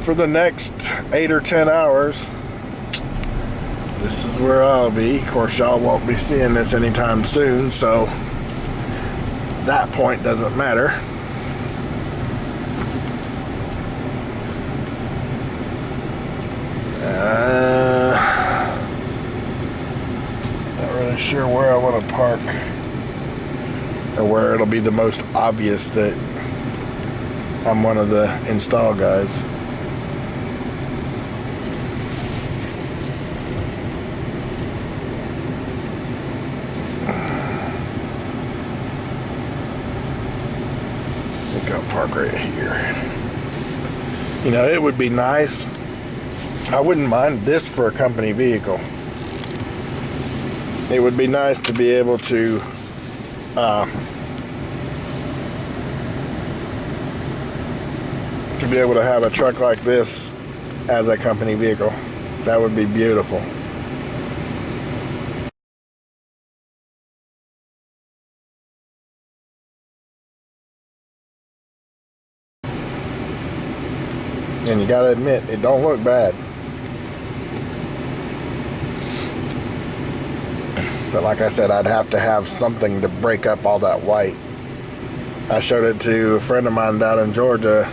for the next 8 or 10 hours, this is where I'll be. Of course, y'all won't be seeing this anytime soon, so that point doesn't matter. Not really sure where I want to park, or where it'll be the most obvious that I'm one of the install guys. I think I'll park right here. You know, it would be nice. I wouldn't mind this for a company vehicle. It would be nice to be able to have a truck like this as a company vehicle. That would be beautiful. And you gotta admit, it don't look bad. But like I said, I'd have to have something to break up all that white. I showed it to a friend of mine down in Georgia,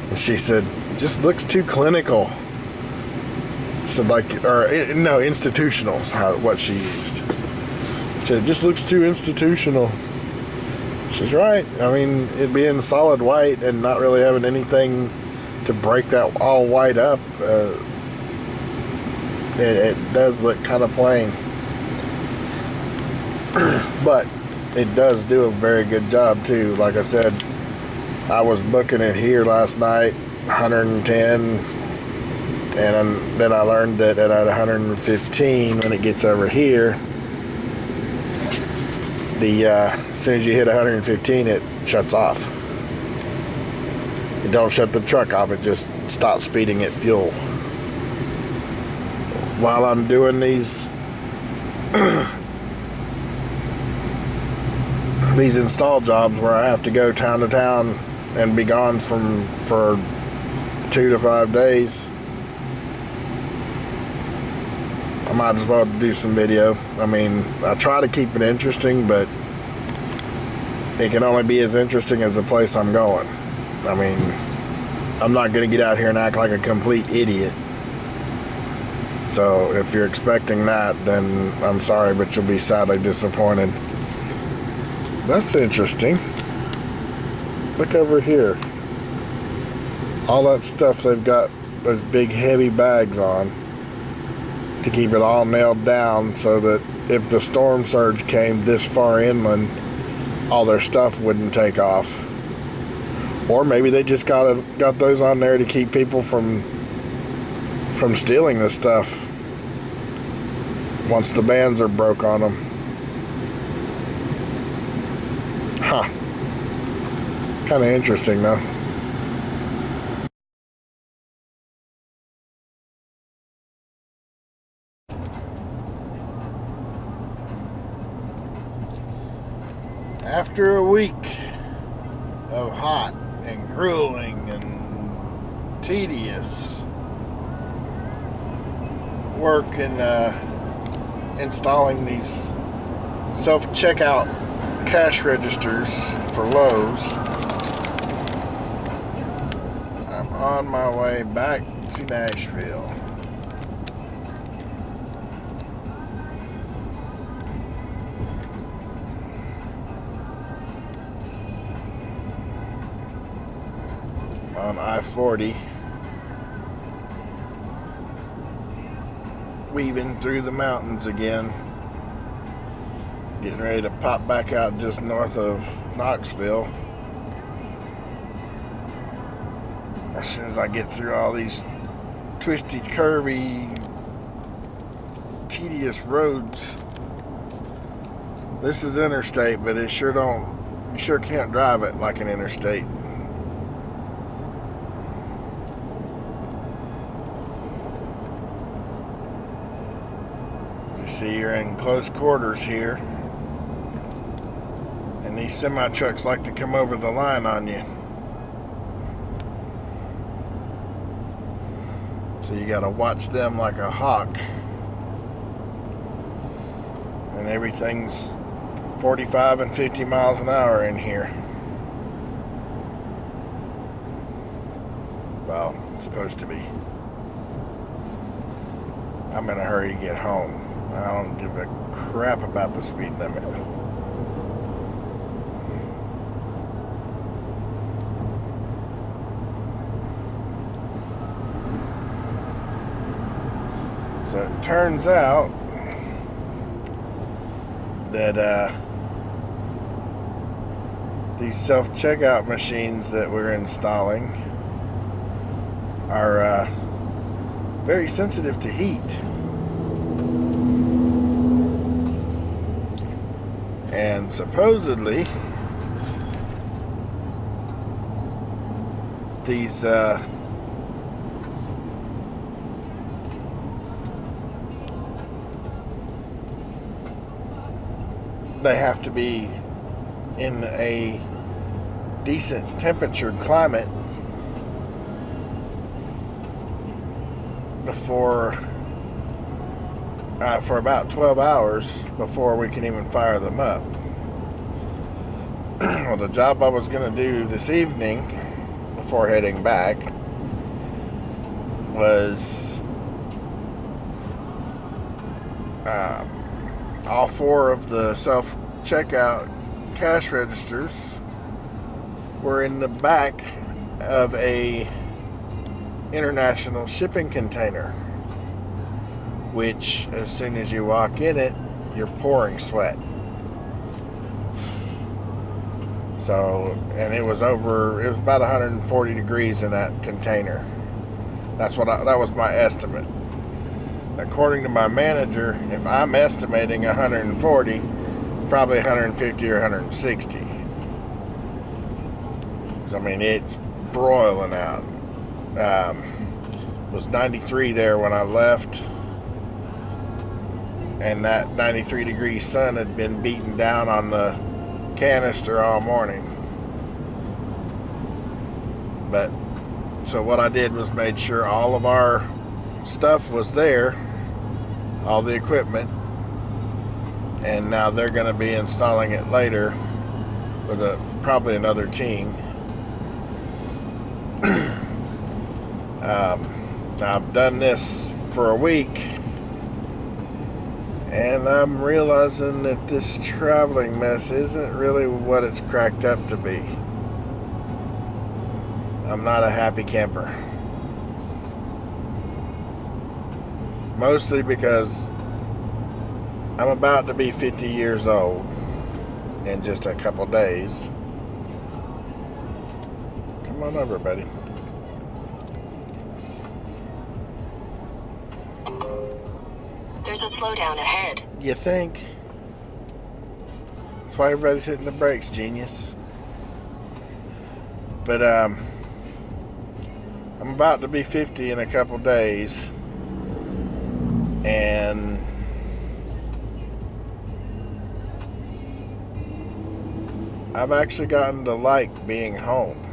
and she said, it just looks too clinical. So no, institutional is what she used. She said, it just looks too institutional. She's right. I mean, it being solid white and not really having anything to break that all white up, it does look kind of plain. But it does do a very good job too. Like I said, I was booking it here last night, 110, and then I learned that at 115, when it gets over here, as soon as you hit 115, it shuts off. It don't shut the truck off, it just stops feeding it fuel. While I'm doing these these install jobs where I have to go town to town and be gone for 2 to 5 days, I might as well do some video. I mean, I try to keep it interesting, but it can only be as interesting as the place I'm going. I mean, I'm not going to get out here and act like a complete idiot. So if you're expecting that, then I'm sorry, but you'll be sadly disappointed. That's interesting. Look over here. All that stuff they've got those big heavy bags on to keep it all nailed down so that if the storm surge came this far inland, all their stuff wouldn't take off. Or maybe they just got those on there to keep people from stealing the stuff once the bands are broke on them. Huh. Kind of interesting, though. After a week of hot and grueling and tedious work and installing these self-checkout cash registers for Lowe's, I'm on my way back to Nashville. On I-40, weaving through the mountains again, getting ready to pop back out just north of Knoxville as soon as I get through all these twisty, curvy, tedious roads. This is interstate, but you sure can't drive it like an interstate. See, you're in close quarters here, and these semi-trucks like to come over the line on you. So you got to watch them like a hawk. And everything's 45 and 50 miles an hour in here. Well, it's supposed to be. I'm in a hurry to get home. I don't give a crap about the speed limit. So it turns out that these self-checkout machines that we're installing are very sensitive to heat. And supposedly these they have to be in a decent temperature climate before for about 12 hours before we can even fire them up. Well, the job I was going to do this evening before heading back was all 4 of the self-checkout cash registers were in the back of a international shipping container, which as soon as you walk in it, you're pouring sweat. So, and it was about 140 degrees in that container. That was my estimate. According to my manager, if I'm estimating 140, probably 150 or 160. I mean, it's broiling out. It was 93 there when I left, and that 93 degree sun had been beating down on the canister all morning. But so what I did was made sure all of our stuff was there, all the equipment, and now they're going to be installing it later with probably another team. I've done this for a week, and I'm realizing that this traveling mess isn't really what it's cracked up to be. I'm not a happy camper. Mostly because I'm about to be 50 years old in just a couple days. Come on over, buddy. There's a slowdown ahead. You think? That's why everybody's hitting the brakes, genius. But I'm about to be 50 in a couple days, and I've actually gotten to like being home.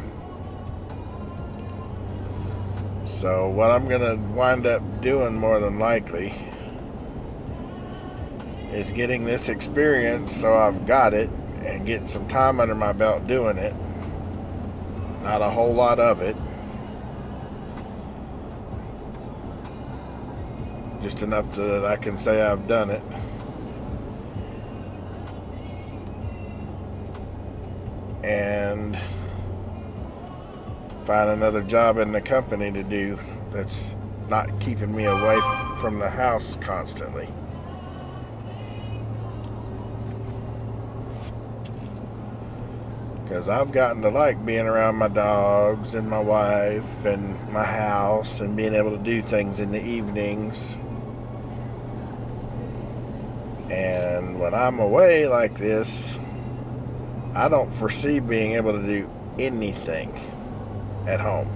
So what I'm gonna wind up doing more than likely is getting this experience so I've got it and getting some time under my belt doing it. Not a whole lot of it. Just enough that I can say I've done it. And find another job in the company to do that's not keeping me away from the house constantly. Because I've gotten to like being around my dogs and my wife and my house and being able to do things in the evenings. And when I'm away like this, I don't foresee being able to do anything at home.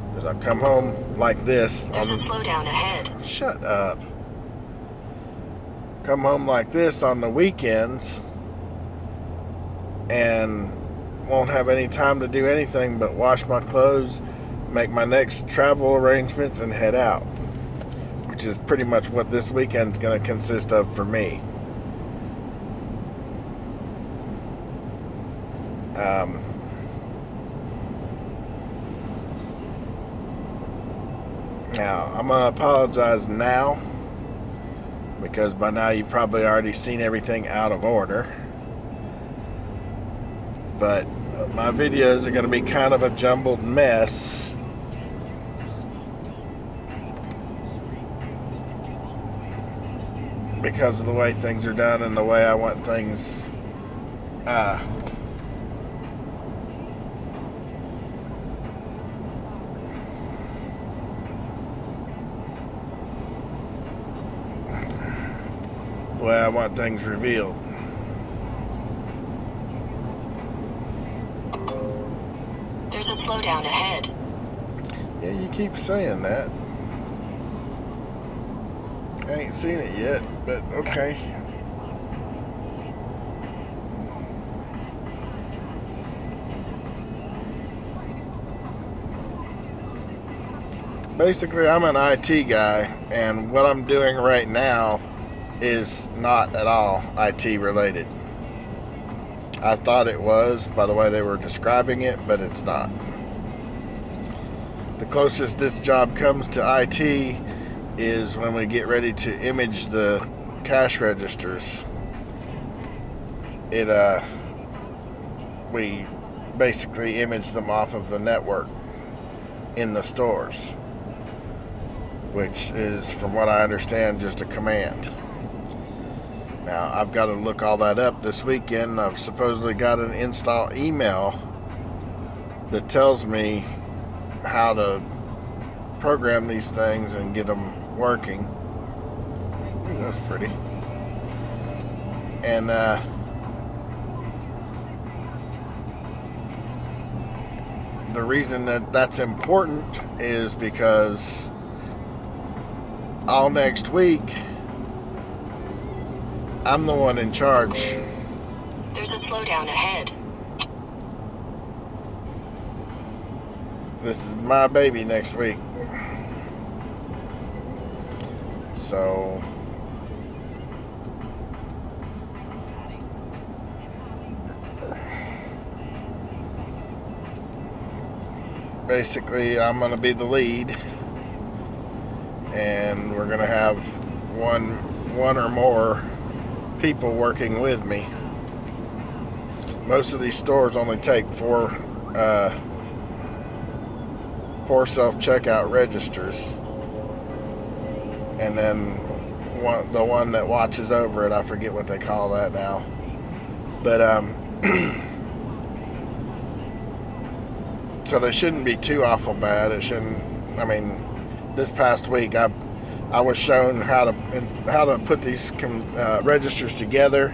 Because I come home like this. There's a slowdown ahead. Shut up. Come home like this on the weekends and won't have any time to do anything but wash my clothes, make my next travel arrangements and head out, which is pretty much what this weekend's going to consist of for me. Now, I'm going to apologize now, because by now you've probably already seen everything out of order. But my videos are going to be kind of a jumbled mess. Because of the way things are done and the way I want things the way I want things revealed. There's a slowdown ahead. Yeah, you keep saying that. I ain't seen it yet, but okay. Basically, I'm an IT guy, and what I'm doing right now is not at all IT related. I thought it was by the way they were describing it, but it's not. The closest this job comes to IT is when we get ready to image the cash registers. We basically image them off of the network in the stores, which is, from what I understand, just a command. Now, I've got to look all that up this weekend. I've supposedly got an install email that tells me how to program these things and get them working. Ooh, that's pretty. And the reason that that's important is because all next week I'm the one in charge. There's a slowdown ahead. This is my baby next week. So basically I'm going to be the lead, and we're going to have one or more people working with me. Most of these stores only take four self-checkout registers, and then the one that watches over it, I forget what they call that now, but so they shouldn't be too awful bad. It shouldn't. I mean, this past week I was shown how to put these registers together,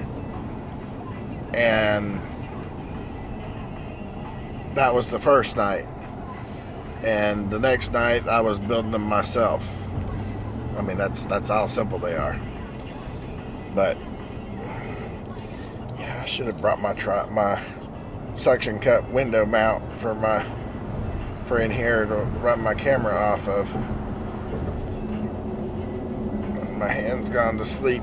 and that was the first night. And the next night I was building them myself. I mean, that's how simple they are. But yeah, I should have brought my suction cup window mount for in here to run my camera off of. My hand's gone to sleep.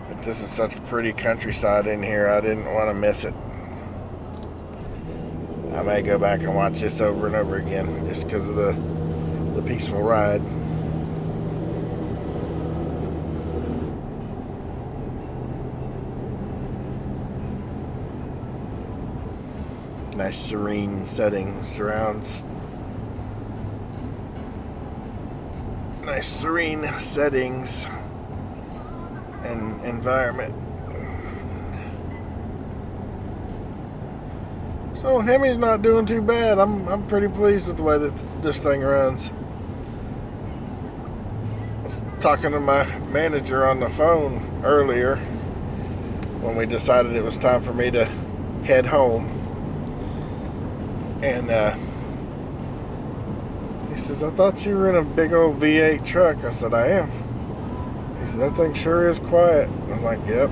But this is such a pretty countryside in here, I didn't want to miss it. I may go back and watch this over and over again just because of the peaceful ride. Nice serene setting surrounds. Nice serene settings and environment. So Hemi's not doing too bad. I'm pretty pleased with the way that this thing runs. I was talking to my manager on the phone earlier when we decided it was time for me to head home. And he says, I thought you were in a big old V8 truck. I said, I am. He said, that thing sure is quiet. I was like, yep.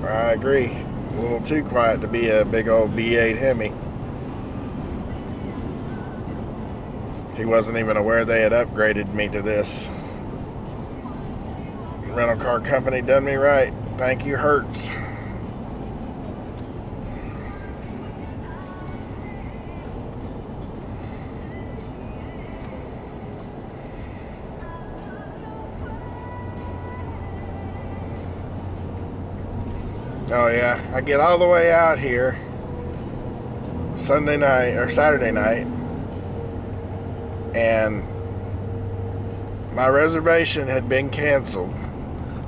I agree. A little too quiet to be a big old V8 Hemi. He wasn't even aware they had upgraded me to this. The rental car company done me right. Thank you, Hertz. Oh yeah, I get all the way out here Sunday night or Saturday night, and my reservation had been canceled.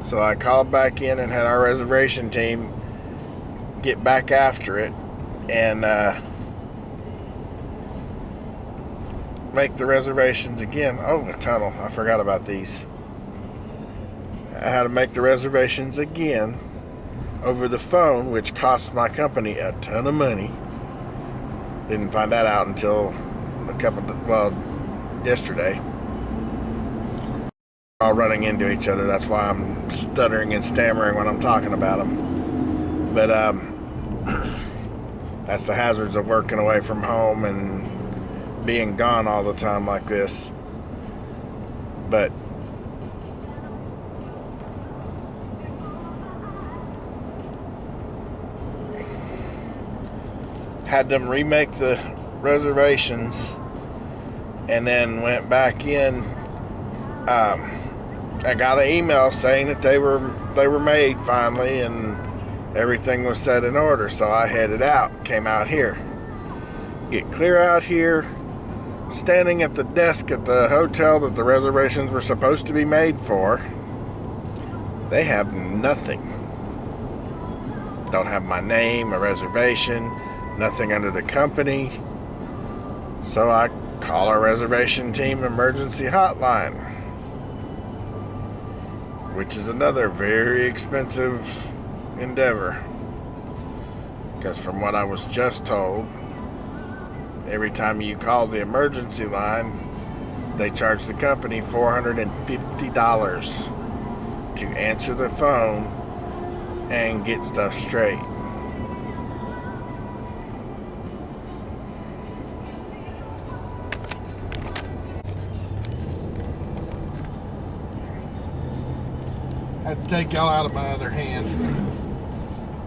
So I called back in and had our reservation team get back after it and make the reservations again. Oh, the tunnel. I forgot about these. I had to make the reservations again over the phone, which cost my company a ton of money. Didn't find that out until yesterday. All running into each other. That's why I'm stuttering and stammering when I'm talking about them. But that's the hazards of working away from home and being gone all the time like this. But had them remake the reservations and then went back in. I got an email saying that they were made finally and everything was set in order. So I headed out, came out here, get clear out here, standing at the desk at the hotel that the reservations were supposed to be made for. They have nothing. Don't have my name, a reservation, nothing under the company. So I call our reservation team emergency hotline, which is another very expensive endeavor. Because from what I was just told, every time you call the emergency line, they charge the company $450 to answer the phone and get stuff straight. I had to take y'all out of my other hand.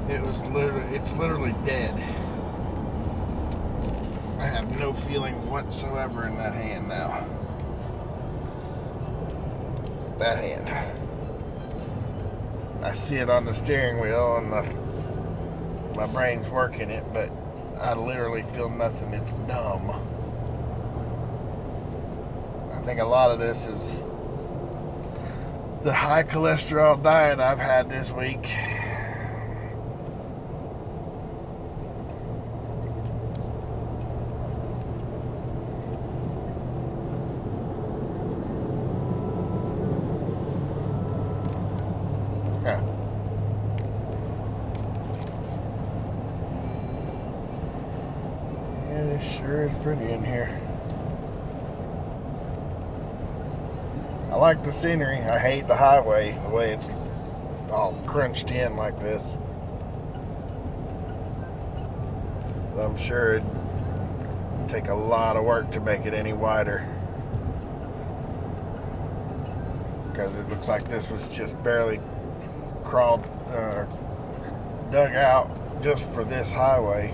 It's literally dead. I have no feeling whatsoever in that hand now. That hand. I see it on the steering wheel and my brain's working it, but I literally feel nothing. It's numb. I think a lot of this is the high cholesterol diet I've had this week. Yeah. Yeah, this sure is pretty in here. I like the scenery. I hate the highway, the way it's all crunched in like this. I'm sure it'd take a lot of work to make it any wider, because it looks like this was just barely dug out just for this highway.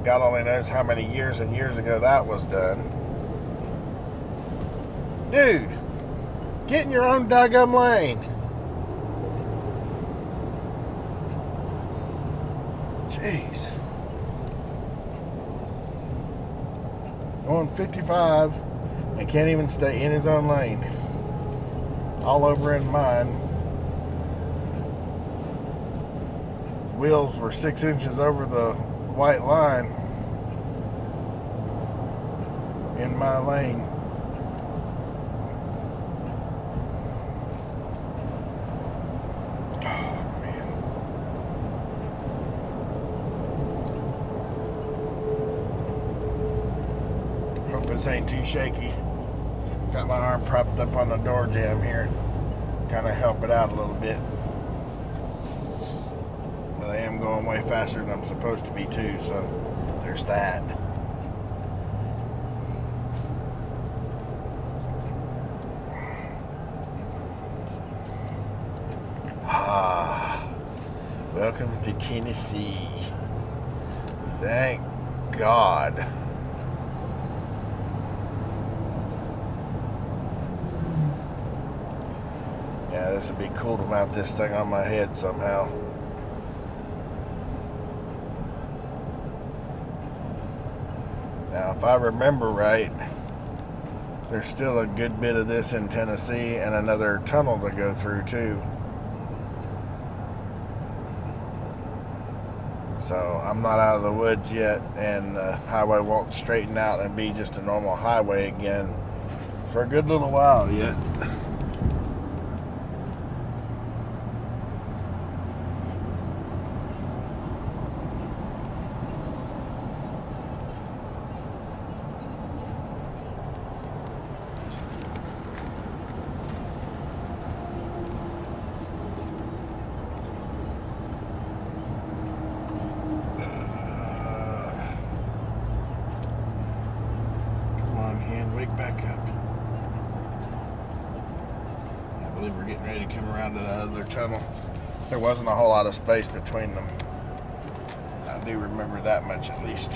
God only knows how many years and years ago that was done. Dude, get in your own daggum lane. Jeez. Going 55 and can't even stay in his own lane. All over in mine. Wheels were 6 inches over the white line in my lane. This ain't too shaky. Got my arm propped up on the door jamb here. Kind of help it out a little bit. But I am going way faster than I'm supposed to be too, so there's that. Welcome to Tennessee. Thank God. Yeah, this would be cool to mount this thing on my head somehow. Now, if I remember right, there's still a good bit of this in Tennessee and another tunnel to go through too. So I'm not out of the woods yet, and the highway won't straighten out and be just a normal highway again for a good little while yet. Wake back up. I believe we're getting ready to come around to the other tunnel. There wasn't a whole lot of space between them. I do remember that much at least.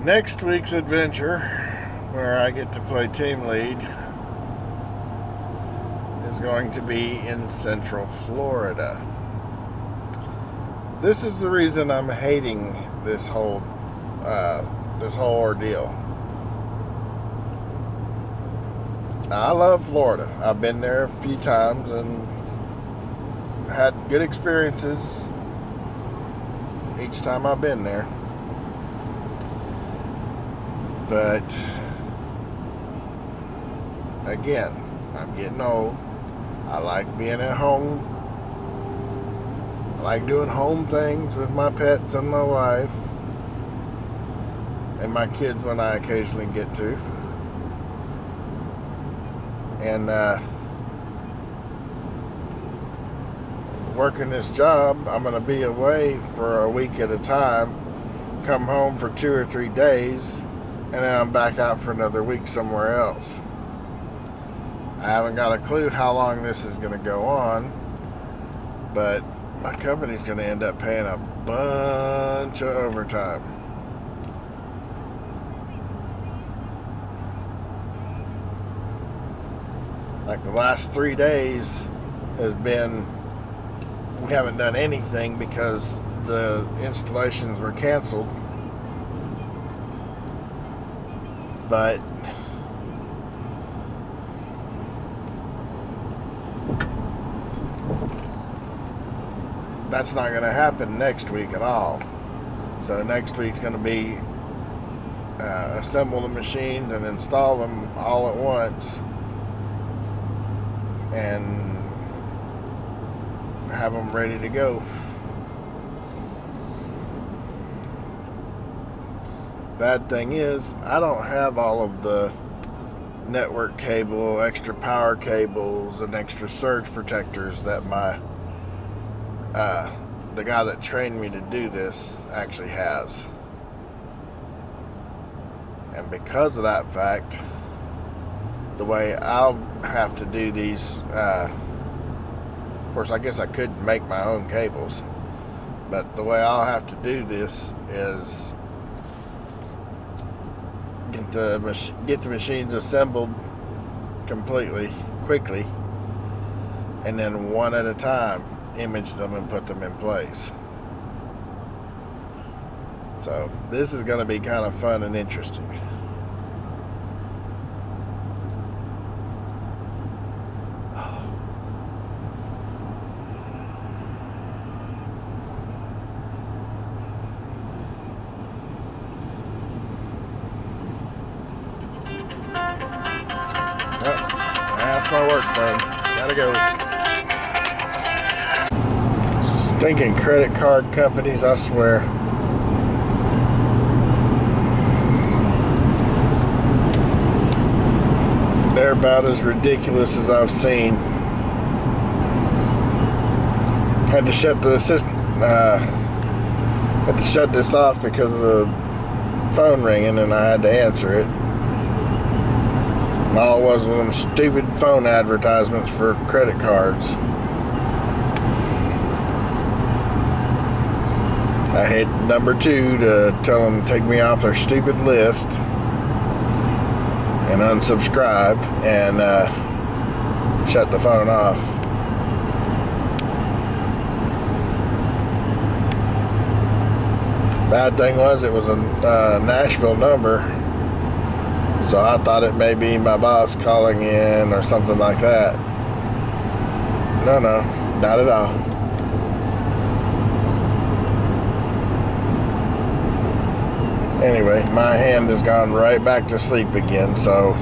Next week's adventure, where I get to play team lead, is going to be in Central Florida. This is the reason I'm hating this whole ordeal. Now, I love Florida. I've been there a few times and had good experiences each time I've been there. But again, I'm getting old. I like being at home. I like doing home things with my pets and my wife and my kids when I occasionally get to. And working this job, I'm going to be away for a week at a time, come home for 2 or 3 days, and then I'm back out for another week somewhere else. I haven't got a clue how long this is going to go on, but my company's going to end up paying a bunch of overtime. Like the last 3 days has been, we haven't done anything because the installations were canceled. But that's not going to happen next week at all. So next week's going to be assemble the machines and install them all at once and have them ready to go. Bad thing is, I don't have all of the network cable, extra power cables, and extra surge protectors that the guy that trained me to do this actually has. And because of that fact, the way I'll have to do these, of course, I guess I could make my own cables, but the way I'll have to do this is get the machines assembled completely, quickly, and then one at a time image them and put them in place. So this is going to be kind of fun and interesting. That's my work phone. Gotta go. Stinking credit card companies, I swear. They're about as ridiculous as I've seen. Had to shut the had to shut this off because of the phone ringing, and I had to answer it. All it was them stupid phone advertisements for credit cards. I hit number 2 to tell them to take me off their stupid list and unsubscribe, and shut the phone off. Bad thing was it was a Nashville number, so I thought it may be my boss calling in or something like that. No, not at all. Anyway, my hand has gone right back to sleep again, so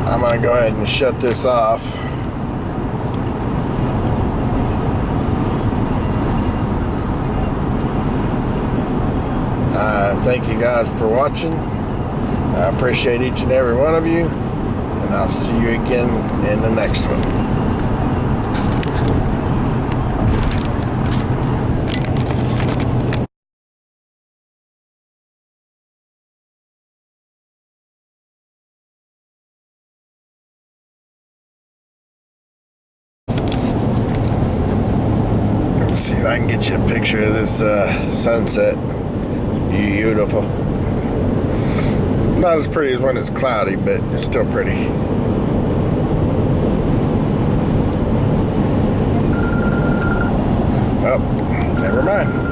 I'm going to go ahead and shut this off. Thank you guys for watching. I appreciate each and every one of you, and I'll see you again in the next one. Let's see if I can get you a picture of this sunset. Beautiful. Not as pretty as when it's cloudy, but it's still pretty. Well, never mind.